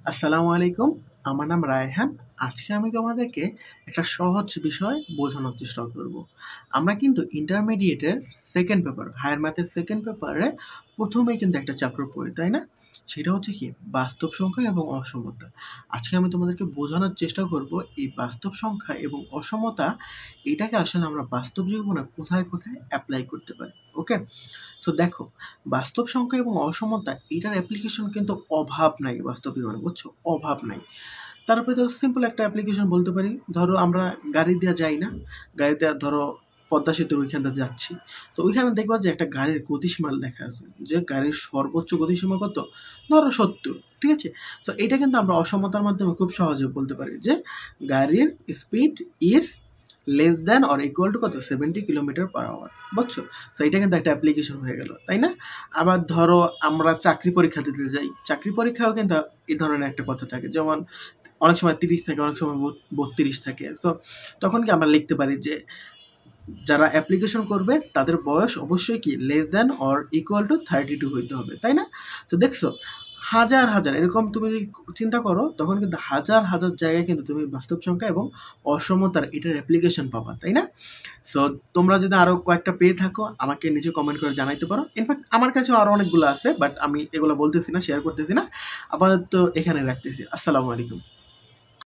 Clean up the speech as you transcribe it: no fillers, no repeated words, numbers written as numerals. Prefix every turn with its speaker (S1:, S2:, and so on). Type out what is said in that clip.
S1: আসসালামু আলাইকুম। আমার নাম রায়হান। আজকে আমি তোমাদেরকে একটা সহজ বিষয় বোঝানোর চেষ্টা করব। আমরা কিন্তু ইন্টারমিডিয়েটের সেকেন্ড পেপার, হায়ার ম্যাথের সেকেন্ড পেপারে ১ম এই কিন্তু একটা চ্যাপ্টার পড়ি, তাই না? সেটা হচ্ছে কি? বাস্তব সংখ্যা এবং অসমতা। আজকে আমি তোমাদেরকে বোঝানোর চেষ্টা করব এই বাস্তব সংখ্যা এবং অসমতা এটাকে আসলে আমরা বাস্তব জীবনে কোথায়, কোথায় এপ্লাই করতে পারি। ওকে? সো দেখো, বাস্তব সংখ্যা এবং অসমতা এটার অ্যাপ্লিকেশন কিন্তু অভাব নাই বাস্তব জীবনে, বুঝছো? অভাব নাই। তারপরে ধরো সিম্পল একটা অ্যাপ্লিকেশন বলতে পারি। ধরো আমরা গাড়ি দিয়ে যাই না? গাড়ি দিয়ে ধরো পদ্মা সেতুর ওইখান দিয়ে যাচ্ছি। তো ওইখানে দেখবা যে একটা গাড়ির গতিসীমা লেখা আছে। যে গাড়ির সর্বোচ্চ গতিসীমা কত? ধরো ৭০, ঠিক আছে? সো এটা কিন্তু আমরা অসমতার মাধ্যমে খুব সহজে বলতে পারি যে গাড়ির speed is less than or equal to কত? 70 কিলোমিটার পার আওয়ার। বুঝছো? সো এটা কিন্তু একটা অ্যাপ্লিকেশন হয়ে গেল, তাই না? আবার ধরো আমরা চাকরি পরীক্ষা দিতে যাই। চাকরি পরীক্ষায়ও কিন্তু এই ধরনের একটা কথা থাকে। যেমন অনেক সময় ৩০ থাকে, অনেক সময় ৩২ থাকে। সো তখন কি আমরা লিখতে পারি যে যারা অ্যাপ্লিকেশন করবে তাদের বয়স অবশ্যই কি less than or equal to 32 হইতে হবে, তাই না? তো দেখছো, হাজার হাজার এরকম তুমি যদি চিন্তা করো তখন কিন্তু হাজার হাজার জায়গায় কিন্তু তুমি বাস্তব সংখ্যা এবং অসমতার এটার অ্যাপ্লিকেশন পাবা, তাই না? সো তোমরা যদি আরও কয়েকটা পেয়ে থাকো আমাকে নিচে কমেন্ট করে জানাইতে পারো। ইনফ্যাক্ট আমার কাছেও আরও অনেকগুলো আছে, বাট আমি এগুলো বলতেছি না, শেয়ার করতেছি না। আপাতত এখানে রাখতেছি। আসসালামু আলাইকুম।